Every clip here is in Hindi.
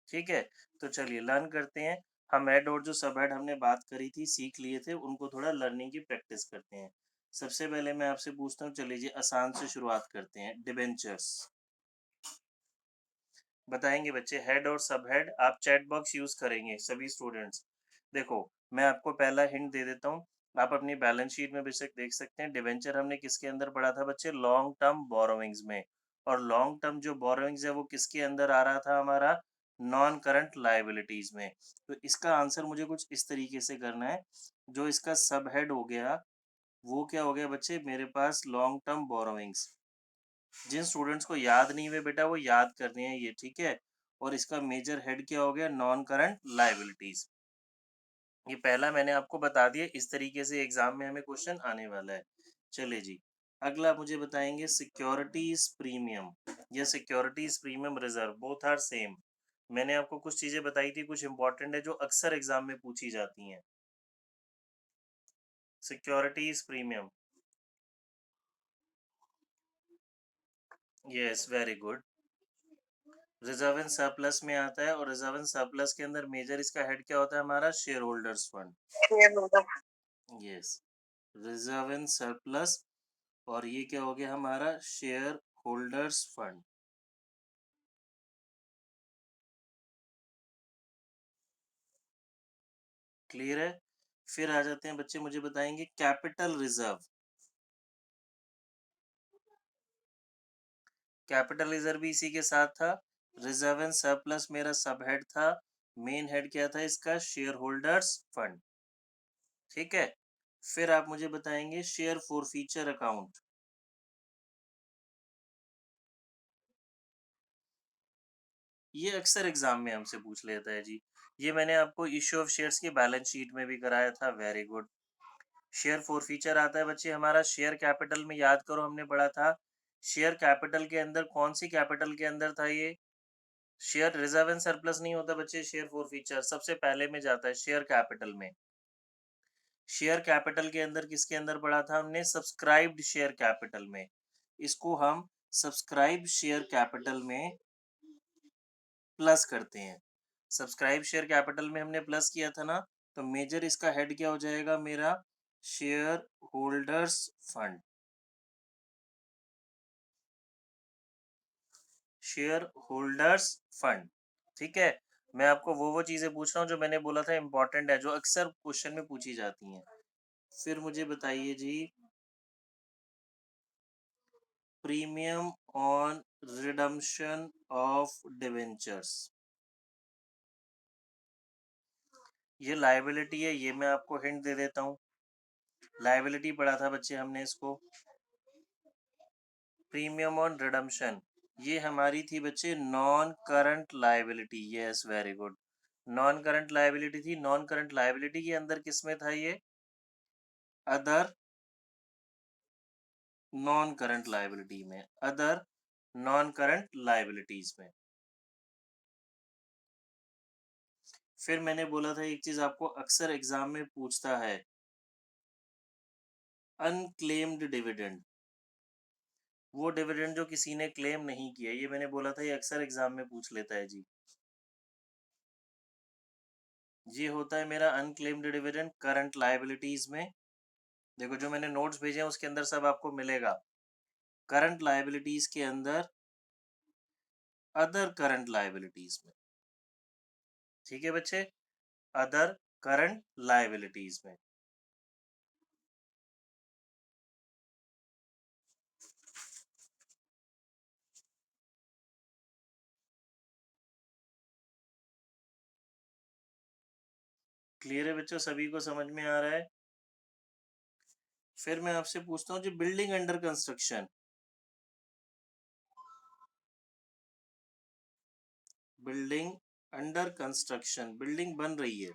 ठीक है, तो चलिए लर्न करते हैं। हम हेड और जो सब हेड हमने बात करी थी, सीख लिए थे, उनको थोड़ा लर्निंग की प्रैक्टिस करते हैं। सबसे पहले मैं आपसे पूछता हूँ, चलिए जी आसान से शुरुआत करते हैं। डिबेंचर्स बताएंगे बच्चे, हेड और सब हेड। आप चैट बॉक्स यूज करेंगे सभी स्टूडेंट्स। देखो, मैं आपको पहला हिंट दे देता हूँ, आप अपनी बैलेंस शीट में बेशक देख सकते हैं। डिबेंचर हमने किसके अंदर पढ़ा था बच्चे? लॉन्ग टर्म बोरोविंग्स में। और लॉन्ग टर्म जो बोरोविंग्स है वो किसके अंदर आ रहा था? हमारा नॉन करंट लाइबिलिटीज में। तो इसका आंसर मुझे कुछ इस तरीके से करना है। जो इसका सब हेड हो गया वो क्या हो गया बच्चे? मेरे पास लॉन्ग टर्म बोरोविंग्स। जिन स्टूडेंट्स को याद नहीं हुए बेटा, वो याद करनी है ये, ठीक है। और इसका मेजर हेड क्या हो गया? Non current liabilities. ये पहला मैंने आपको बता दिया। इस तरीके से एग्जाम में हमें क्वेश्चन आने वाला है। चलिए जी, अगला मुझे बताएंगे सिक्योरिटीज प्रीमियम या securities premium reserve, both are same. मैंने आपको कुछ चीजें बताई थी, कुछ इंपॉर्टेंट है जो अक्सर एग्जाम में पूछी जाती हैं। Securities premium, yes very good. Reserve and surplus में आता है, और रिजर्व एंड सरप्लस के अंदर मेजर इसका हेड क्या होता है? हमारा share holders fund. Share holder, yes, reserve and surplus. और ये क्या हो गया? हमारा शेयर होल्डर्स फंड। क्लियर है? फिर आ जाते हैं बच्चे, मुझे बताएंगे कैपिटल रिजर्व। कैपिटल रिजर्व भी इसी के साथ था। रिजर्व एंड सरप्लस मेरा सब हेड था। मेन हेड क्या था इसका? Share holders fund. ठीक है, फिर आप मुझे बताएंगे शेयर फॉरफीचर अकाउंट। ये अक्सर एग्जाम में हमसे पूछ लेता है जी। ये मैंने आपको इश्यू ऑफ शेयर्स की बैलेंस शीट में भी कराया था। Very good. शेयर फॉरफीचर आता है बच्चे हमारा शेयर कैपिटल में। याद करो, हमने पढ़ा था शेयर कैपिटल के अंदर, कौन सी कैपिटल के अंदर था ये? शेयर रिजर्व एंड सरप्लस नहीं होता बच्चे, शेयर फॉरफीचर सबसे पहले में जाता है शेयर कैपिटल में। शेयर कैपिटल के अंदर किसके अंदर पढ़ा था हमने? सब्सक्राइब्ड शेयर कैपिटल में। इसको हम सब्सक्राइब शेयर कैपिटल में प्लस करते हैं। सब्सक्राइब शेयर कैपिटल में हमने प्लस किया था ना, तो मेजर इसका हेड क्या हो जाएगा मेरा? Share holders fund. Share holders fund, ठीक है। मैं आपको वो चीजें पूछ रहा हूँ जो मैंने बोला था इंपॉर्टेंट है, जो अक्सर क्वेश्चन में पूछी जाती हैं। फिर मुझे बताइए जी, premium on redemption of debentures. ये लायबिलिटी है, ये मैं आपको हिंट दे देता हूँ। लायबिलिटी पढ़ा था बच्चे हमने इसको। प्रीमियम ऑन रिडम्पशन, ये हमारी थी बच्चे non current liability. Yes very good, non current liability थी। नॉन करंट लायबिलिटी के अंदर किसमें था ये? अदर नॉन करंट लायबिलिटी में, अदर नॉन करंट लायबिलिटीज में। फिर मैंने बोला था एक चीज आपको अक्सर एग्जाम में पूछता है, अनक्लेम्ड डिविडेंड। वो डिविडेंड जो किसी ने क्लेम नहीं किया, ये मैंने बोला था ये अक्सर एग्जाम में पूछ लेता है जी। ये होता है मेरा अनक्लेम्ड डिविडेंड करंट लायबिलिटीज में। देखो, जो मैंने नोट्स भेजे हैं उसके अंदर सब आपको मिलेगा। करंट लायबिलिटीज के अंदर अदर करंट लायबिलिटीज में। ठीक है बच्चे, अदर करंट लायबिलिटीज में। क्लियर है बच्चों? सभी को समझ में आ रहा है? फिर मैं आपसे पूछता हूँ जी, building under construction. Building under construction, building बन रही है।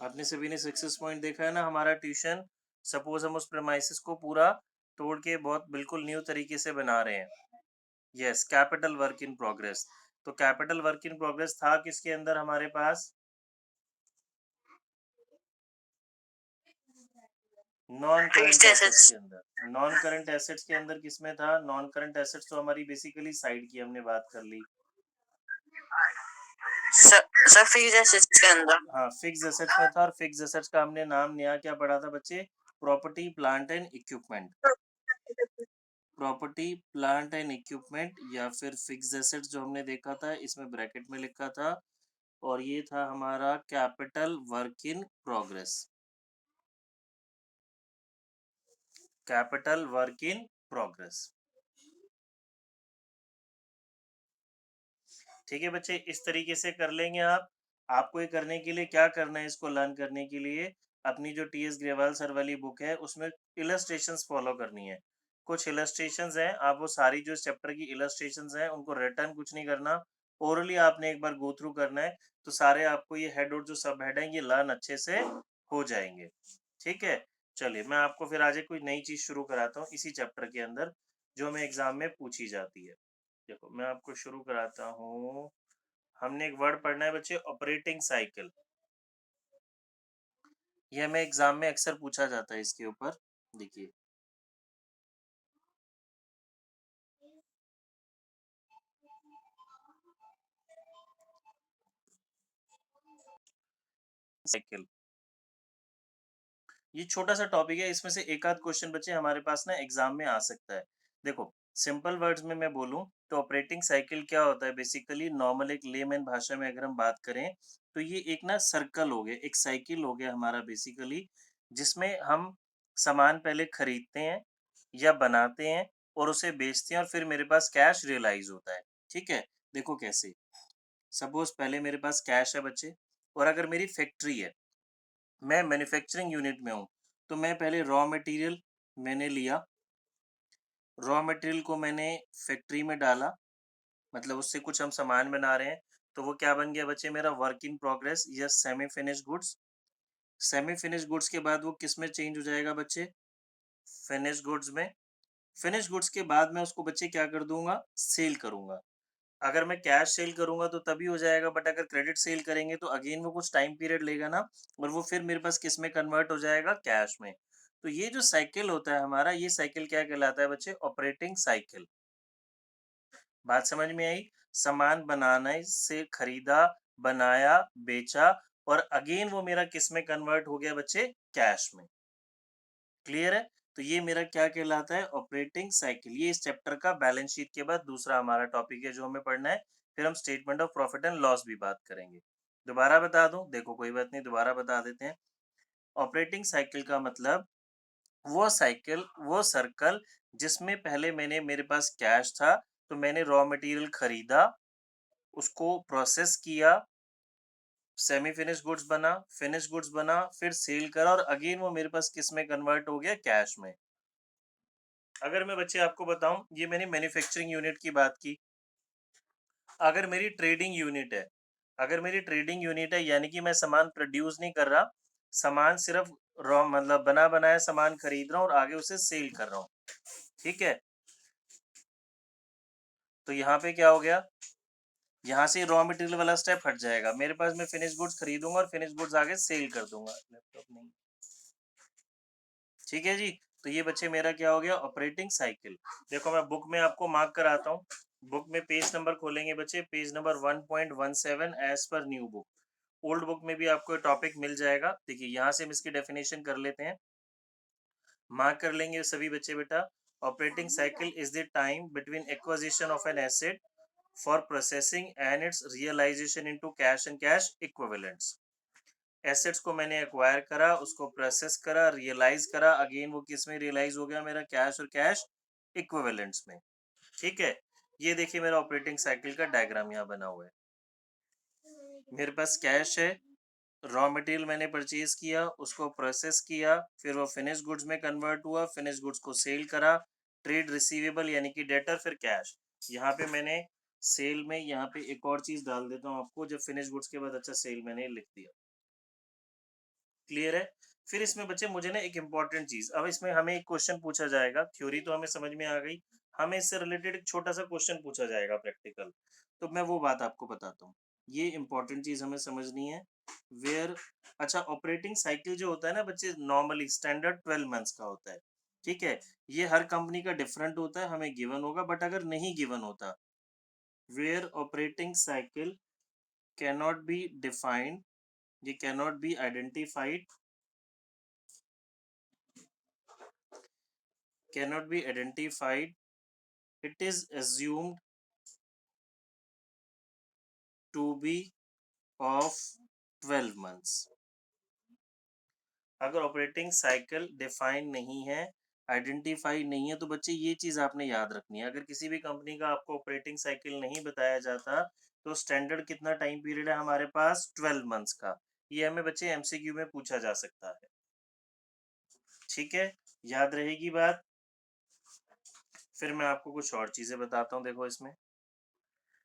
आपने सभी ने सक्सेस पॉइंट देखा है ना हमारा ट्यूशन। सपोज हम उस प्रेमाइसिस को पूरा तोड़ के बहुत बिल्कुल न्यू तरीके से बना रहे हैं। Yes, capital work in progress. तो कैपिटल वर्क इन प्रोग्रेस था किसके अंदर हमारे पास? नॉन करंट एसेट्स के अंदर। नॉन करंट एसेट्स के अंदर किसमें था? नॉन करंट एसेट्स तो हमारी बेसिकली साइड की हमने बात कर ली। सर फिक्स्ड एसेट्स के अंदर। हाँ, फिक्स्ड एसेट्स में था और फिक्स्ड एसेट्स का हमने नाम नया क्या पढ़ा था बच्चे? Property, plant and equipment. Property, plant and equipment या फिर फिक्स्ड एसेट्स जो हमने देखा था, इसमें ब्रैकेट में लिखा था और ये था हमारा capital work in progress. Capital work in progress. ठीक है बच्चे, इस तरीके से कर लेंगे आप। आपको ये करने के लिए क्या करना है, इसको लर्न करने के लिए अपनी जो टी.एस. ग्रेवाल सर वाली बुक है उसमें इलस्ट्रेशंस फॉलो करनी है। कुछ इलस्ट्रेशंस हैं, आप वो सारी जो चैप्टर की इलस्ट्रेशंस हैं उनको रिटर्न कुछ नहीं करना, ओरली आपने एक बार गो थ्रू करना है, तो सारे आपको ये हेड और जो सब हेड हैं ये लर्न अच्छे से हो जाएंगे। ठीक है, चलिए मैं आपको फिर आज एक कोई नई चीज शुरू कराता हूँ इसी चैप्टर के अंदर जो हमें एग्जाम में पूछी जाती है। देखो मैं आपको शुरू कराता हूँ। हमने एक वर्ड पढ़ना है बच्चे, ऑपरेटिंग साइकिल। ये हमें एग्जाम में अक्सर पूछा जाता है इसके ऊपर। देखिए साइकिल, ये छोटा सा टॉपिक है, इसमें से एक आध क्वेश्चन बच्चे हमारे पास ना एग्जाम में आ सकता है। देखो सिंपल वर्ड्स में मैं बोलूं तो ऑपरेटिंग साइकिल क्या होता है, बेसिकली नॉर्मल एक लेमैन भाषा में अगर हम बात करें तो ये एक ना सर्कल हो गया, एक साइकिल हो गया हमारा बेसिकली, जिसमें हम सामान पहले खरीदते हैं या बनाते हैं और उसे बेचते हैं और फिर मेरे पास कैश रियलाइज होता है। ठीक है, देखो कैसे, सपोज पहले मेरे पास कैश है बच्चे और अगर मेरी फैक्ट्री है, मैं मैन्युफैक्चरिंग यूनिट में हूँ, तो मैं पहले रॉ मटेरियल मैंने लिया, रॉ मटेरियल को मैंने फैक्ट्री में डाला, मतलब उससे कुछ हम सामान बना रहे हैं, तो वो क्या बन गया बच्चे, मेरा वर्क इन प्रोग्रेस या semi finish goods. Semi finish goods के बाद वो किस में चेंज हो जाएगा बच्चे, फिनिश गुड्स में। फिनिश गुड्स के बाद मैं उसको बच्चे क्या कर दूंगा, सेल करूंगा। अगर मैं कैश सेल करूंगा तो तभी हो जाएगा, बट अगर क्रेडिट सेल करेंगे तो अगेन वो कुछ टाइम पीरियड लेगा ना, और वो फिर मेरे पास किस में कन्वर्ट हो जाएगा, कैश में। तो ये जो साइकिल होता है हमारा, ये साइकिल क्या कहलाता है बच्चे, ऑपरेटिंग साइकिल। बात समझ में आई? सामान बनाने से खरीदा, बनाया, बेचा और अगेन वो मेरा किस में कन्वर्ट हो गया बच्चे, कैश में। क्लियर है? तो ये मेरा क्या कहलाता है, ऑपरेटिंग साइकिल। ये इस चैप्टर का बैलेंस शीट के बाद दूसरा हमारा टॉपिक है जो हमें पढ़ना है। फिर हम statement of profit and loss भी बात करेंगे। दोबारा बता दूं, देखो कोई बात नहीं, दोबारा बता देते हैं। ऑपरेटिंग साइकिल का मतलब वो साइकिल, वो सर्कल जिसमें पहले मैंने, मेरे पास कैश था तो मैंने रॉ मटेरियल खरीदा, उसको प्रोसेस किया, सेमी फिनिश गुड्स बना, फिनिश गुड्स बना, फिर सेल करा और अगेन वो मेरे पास किस में कन्वर्ट हो गया, कैश में। अगर मैं बच्चे आपको बताऊं, ये मैंने मैन्युफैक्चरिंग यूनिट की बात की। अगर मेरी ट्रेडिंग यूनिट है, अगर मेरी ट्रेडिंग यूनिट है यानी कि मैं सामान प्रोड्यूस नहीं कर रहा, सामान सिर्फ रॉ मतलब बना बनाया सामान खरीद रहा हूँ और आगे उसे सेल कर रहा हूँ। ठीक है, तो यहाँ पे क्या हो गया, यहाँ से रॉ मटेरियल वाला स्टेप हट जाएगा, मेरे पास मैं फिनिश गुड्स खरीदूंगा और फिनिश गुड्स आगे सेल कर दूंगा। लैपटॉप नहीं, ठीक है जी। तो ये बच्चे मेरा क्या हो गया, ऑपरेटिंग साइकिल। देखो मैं बुक में आपको मार्क कराता हूँ। बुक में पेज नंबर खोलेंगे बच्चे, पेज नंबर 1.17 एज पर न्यू बुक। ओल्ड बुक में भी आपको टॉपिक मिल जाएगा। देखिए यहाँ से हम इसकी डेफिनेशन कर लेते हैं, मार्क कर लेंगे सभी बच्चे बेटा। Operating cycle is the time between acquisition of an asset for processing and its realisation into cash and cash equivalents. Assets को मैंने एक्वायर करा, उसको प्रोसेस करा, रियलाइज करा, अगेन वो किस में रियलाइज हो गया, मेरा कैश और कैश इक्विवेलेंट्स में। ठीक है, ये देखिए मेरा ऑपरेटिंग साइकिल का डायग्राम यहाँ बना हुआ है। मेरे पास कैश है, रॉ मटेरियल मैंने परचेज किया, उसको प्रोसेस किया, फिर वो फिनिश गुड्स में कन्वर्ट हुआ, फिनिश गुड्स को सेल करा, ट्रेड रिसीवेबल यानी कि डेटर, फिर कैश। यहाँ पे मैंने सेल में यहाँ पे एक और चीज डाल देता हूँ आपको, जब फिनिश गुड्स के बाद अच्छा सेल मैंने लिख दिया। क्लियर है? फिर इसमें बच्चे मुझे ना एक इम्पॉर्टेंट चीज, अब इसमें हमें एक क्वेश्चन पूछा जाएगा, थ्योरी तो हमें समझ में आ गई, हमें इससे रिलेटेड एक छोटा सा क्वेश्चन पूछा जाएगा प्रैक्टिकल, तो मैं वो बात आपको बताता हूँ। ये इम्पोर्टेंट चीज हमें समझनी है। वेयर, अच्छा ऑपरेटिंग साइकिल जो होता है ना बच्चे, नॉर्मली स्टैंडर्ड 12 मंथ्स का होता है। ठीक है, ये हर कंपनी का डिफरेंट होता है, हमें गिवन होगा, बट अगर नहीं गिवन होता, where operating cycle cannot be defined, ये cannot be identified, cannot be identified, it is assumed to be of 12 months। अगर ऑपरेटिंग साइकिल डिफाइन नहीं है, आइडेंटिफाई नहीं है, तो बच्चे ये चीज आपने याद रखनी है। अगर किसी भी कंपनी का आपको ऑपरेटिंग साइकिल नहीं बताया जाता, तो स्टैंडर्ड कितना टाइम पीरियड है हमारे पास, 12 मंथ्स का। ये हमें बच्चे एमसीक्यू में पूछा जा सकता है। ठीक है, याद रहेगी बात। फिर मैं आपको कुछ और चीजें बताता हूँ, देखो इसमें।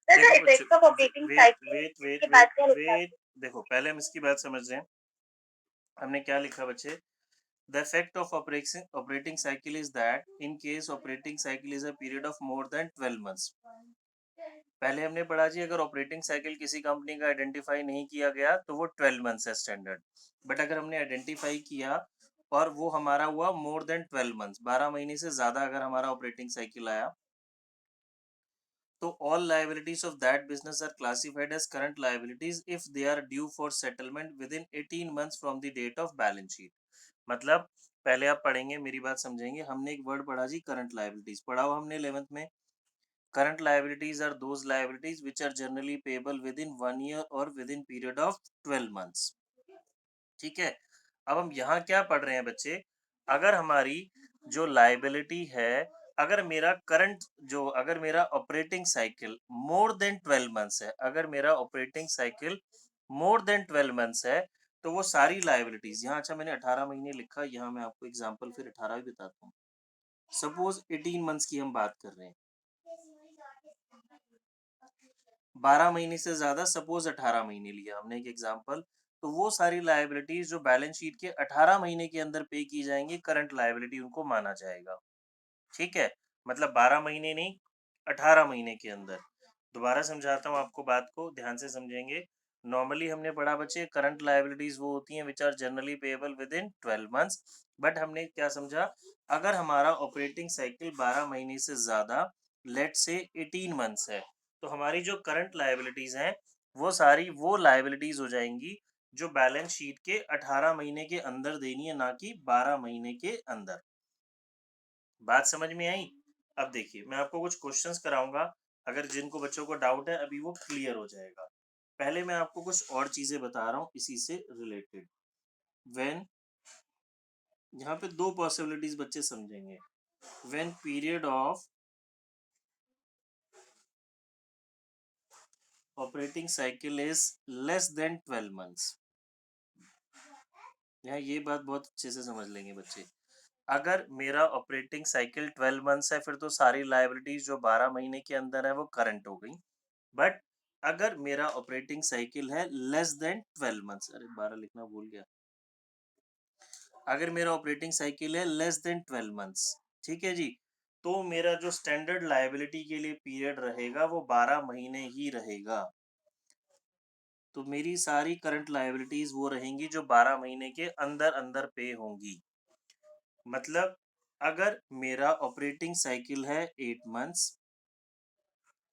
देखो बच्चों, wait wait wait wait wait, देखो पहले हम इसकी बात समझ रहे हैं। हमने क्या लिखा बच्चे, the effect of operating cycle is that in case operating cycle is a period of more than 12 months। पहले हमने पढ़ा जी, अगर ऑपरेटिंग साइकिल किसी कंपनी का आइडेंटिफाई नहीं किया गया तो वो 12 मंथ्स है स्टैंडर्ड। बट अगर हमने आइडेंटिफाई किया और वो हमारा हुआ मोर देन 12 मंथ्स, 12 महीने से ज्यादा अगर हमारा ऑपरेटिंग साइकिल आया, तो all liabilities of that business are classified as current liabilities if they are due for settlement within 18 months from the date of balance sheet। मतलब पहले आप पढ़ेंगे, मेरी बात समझेंगे। हमने एक वर्ड पढ़ा जी, करंट लायबिलिटीज, पढ़ा हुआ हमने 11th में। Current liabilities are those liabilities which are generally payable within 1 year और within period of 12 months. ठीक है, अब हम यहाँ क्या पढ़ रहे हैं बच्चे, अगर हमारी जो लायबिलिटी है, अगर मेरा करंट जो, अगर मेरा operating cycle more than 12 months है, अगर मेरा operating cycle more than 12 months है, तो वो सारी लायबिलिटीज यहाँ, अच्छा मैंने 18 महीने लिखा, यहाँ मैं आपको एग्जांपल फिर 18 भी बताता हूँ। सपोज 18 मंथ्स की हम बात कर रहे हैं, 12 महीने से ज्यादा, सपोज 18 महीने लिया हमने एक एग्जांपल, तो वो सारी लायबिलिटीज जो बैलेंस शीट के 18 महीने के अंदर पे की जाएंगी, करंट लायबिलिटी उनको माना जाएगा। ठीक है, मतलब 12 महीने नहीं, 18 महीने के अंदर। दोबारा समझाता हूँ आपको, बात को ध्यान से समझेंगे। नॉर्मली हमने पढ़ा बच्चे, करंट लायबिलिटीज वो होती हैं which are generally payable within 12 months. But हमने क्या समझा, अगर हमारा ऑपरेटिंग साइकिल 12 महीने से ज्यादा, लेट से 18 मंथ्स है, तो हमारी जो करंट लायबिलिटीज हैं, वो सारी वो लायबिलिटीज हो जाएंगी जो बैलेंस शीट के 18 महीने के अंदर देनी है, ना कि 12 महीने के अंदर। बात समझ में आई? अब देखिए, मैं आपको कुछ क्वेश्चंस कराऊंगा, अगर जिनको बच्चों को डाउट है अभी वो क्लियर हो जाएगा। पहले मैं आपको कुछ और चीजें बता रहा हूँ इसी से रिलेटेड। व्हेन, यहाँ पे दो पॉसिबिलिटीज बच्चे समझेंगे। When period of operating cycle is less than 12 months, यहाँ ये बात बहुत अच्छे से समझ लेंगे बच्चे। अगर मेरा ऑपरेटिंग साइकिल 12 मंथ्स है, फिर तो सारी लायबिलिटीज जो 12 महीने के अंदर है वो करंट हो गई। बट अगर मेरा ऑपरेटिंग साइकिल है लेस देन 12 मंथ्स, अरे 12 लिखना भूल गया, अगर मेरा ऑपरेटिंग साइकिल है लेस देन 12 मंथ्स, ठीक है जी, तो मेरा जो स्टैंडर्ड लायबिलिटी के लिए पीरियड रहेगा वो 12 महीने ही रहेगा। तो मेरी सारी करंट लायबिलिटीज वो रहेंगी जो 12 महीने के अंदर अंदर पे होंगी। मतलब अगर मेरा ऑपरेटिंग साइकिल है 8 मंथ्स,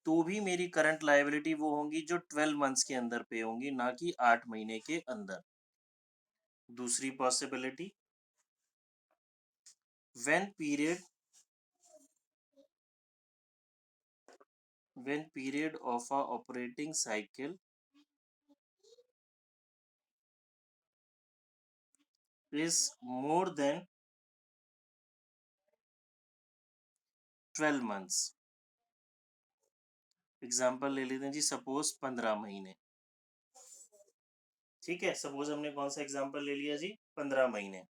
तो भी मेरी करंट लायबिलिटी वो होंगी जो 12 मंथ्स के अंदर पे होंगी, ना कि 8 महीने के अंदर। दूसरी possibility, when period of a operating cycle is more than 12 months. Example ले लेते हैं जी, सपोज 15 महीने। ठीक है, सपोज हमने कौन सा एग्जाम्पल ले लिया जी, 15 महीने।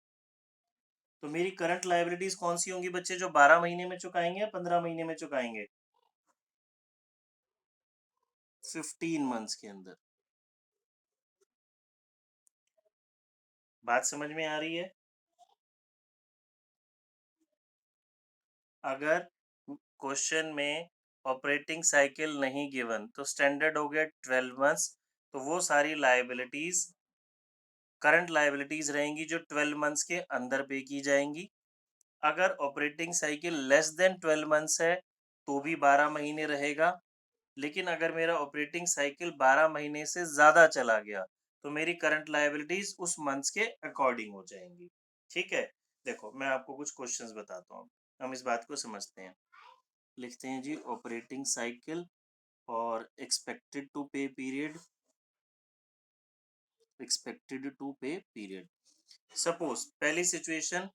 तो मेरी करंट लायबिलिटीज कौन सी होंगी बच्चे, जो 12 महीने में चुकाएंगे या 15 महीने में चुकाएंगे? 15 मंथ्स के अंदर। बात समझ में आ रही है? अगर क्वेश्चन में ऑपरेटिंग साइकिल नहीं गिवन, तो स्टैंडर्ड हो गया 12 मंथ्स, तो वो सारी लायबिलिटीज करंट लायबिलिटीज रहेंगी जो 12 मंथ्स के अंदर पे की जाएंगी। अगर operating cycle less than 12 months है, तो भी 12 महीने रहेगा। लेकिन अगर मेरा ऑपरेटिंग साइकिल 12 महीने से ज़्यादा चला गया, तो मेरी करंट लायबिलिटीज़ उस मंथ्स के अकॉर्डिंग हो जाएँगी। ठीक है? देखो, मैं आपको कुछ क्वेश्चंस बताता हूँ, हम इस बात को समझते हैं। लिखते हैं जी ऑपरेटिंग साइकिल और एक्सपेक्टेड टू पे पीरियड। सपोज पहली सिचुएशन,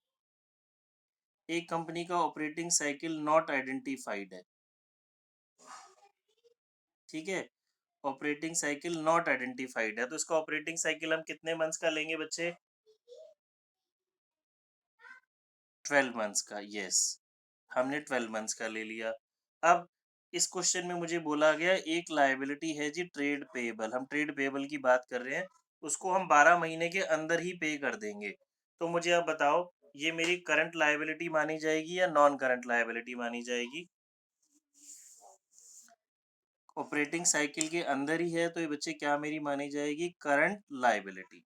एक कंपनी का ऑपरेटिंग साइकिल नॉट आइडेंटिफाइड है। ठीक है, ऑपरेटिंग साइकिल नॉट आइडेंटिफाइड है, तो इसका ऑपरेटिंग साइकिल हम कितने मंथ्स का लेंगे बच्चे? 12 मंथ्स का। यस, हमने 12 मंथ्स का ले लिया। अब इस क्वेश्चन में मुझे बोला गया एक लायबिलिटी है जी ट्रेड पेएबल, हम ट्रेड पेएबल की बात कर रहे हैं, उसको हम 12 महीने के अंदर ही पे कर देंगे। तो मुझे अब बताओ, ये मेरी करंट लायबिलिटी मानी जाएगी या नॉन करंट लायबिलिटी मानी जाएगी? ऑपरेटिंग साइकिल के अंदर ही है, तो ये बच्चे क्या मेरी मानी जाएगी? Current liability.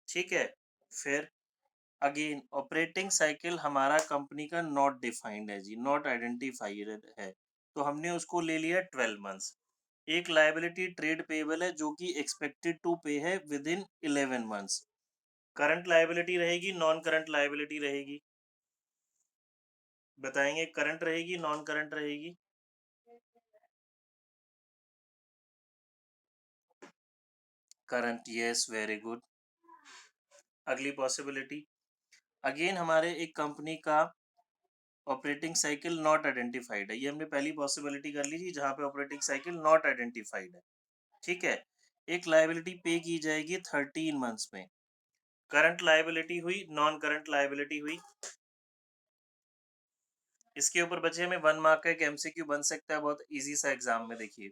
ठीक है, फिर अगेन ऑपरेटिंग साइकिल हमारा कंपनी का नॉट डिफाइंड है जी, नॉट आइडेंटिफाइड है, तो हमने उसको ले लिया 12 मंथ्स। एक लायबिलिटी ट्रेड पेएबल है जो कि एक्सपेक्टेड टू पे है with in 11 months. Current liability रहेगी, नॉन करंट लायबिलिटी रहेगी? बताएंगे, करंट रहेगी, नॉन करंट रहेगी? Current, yes, very good. अगली पॉसिबिलिटी, अगेन हमारे एक कंपनी का ऑपरेटिंग साइकिल नॉट आइडेंटिफाइड है, ये हमने पहली पॉसिबिलिटी कर ली थी जहां पे ऑपरेटिंग साइकिल नॉट आइडेंटिफाइड है। ठीक है, एक लायबिलिटी पे की जाएगी 13 मंथ्स में। करंट लायबिलिटी हुई, नॉन करंट लायबिलिटी हुई। इसके ऊपर बचे हमें 1 मार्क का एक एमसीक्यू बन सकता है, बहुत इजी सा एग्जाम में। देखिए,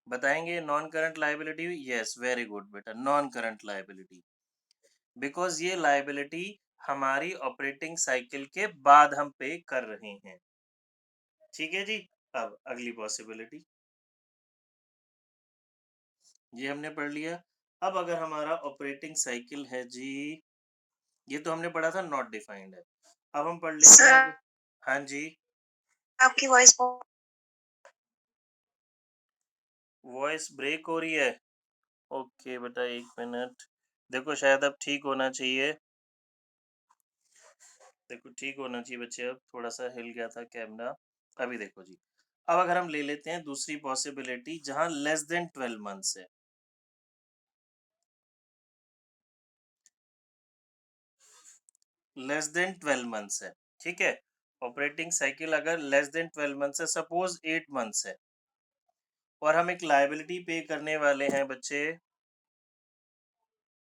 बताएंगे नॉन करंट लायबिलिटी हुई? यस, वेरी गुड बेटा, नॉन करंट लायबिलिटी, बिकॉज ये लायबिलिटी हमारी ऑपरेटिंग साइकिल के बाद हम पे कर रहे हैं। ठीक है जी, अब अगली पॉसिबिलिटी, ये हमने पढ़ लिया। अब अगर हमारा ऑपरेटिंग साइकिल है जी, ये तो हमने पढ़ा था नॉट डिफाइंड है, अब हम पढ़ लेते हैं। हाँ जी, आपकी वॉइस ब्रेक हो रही है। ओके बेटा, एक मिनट, देखो शायद अब ठीक होना चाहिए। देखो ठीक होना चाहिए बच्चे, अब थोड़ा सा हिल गया था कैमरा। अभी देखो जी, अब अगर हम ले लेते हैं दूसरी पॉसिबिलिटी जहां लेस देन 12 मंथ्स है, लेस देन 12 मंथ्स है। ठीक है, ऑपरेटिंग साइकिल अगर लेस देन 12 मंथ्स है, सपोज 8 मंथ्स है, और हम एक लायबिलिटी पे करने वाले हैं बच्चे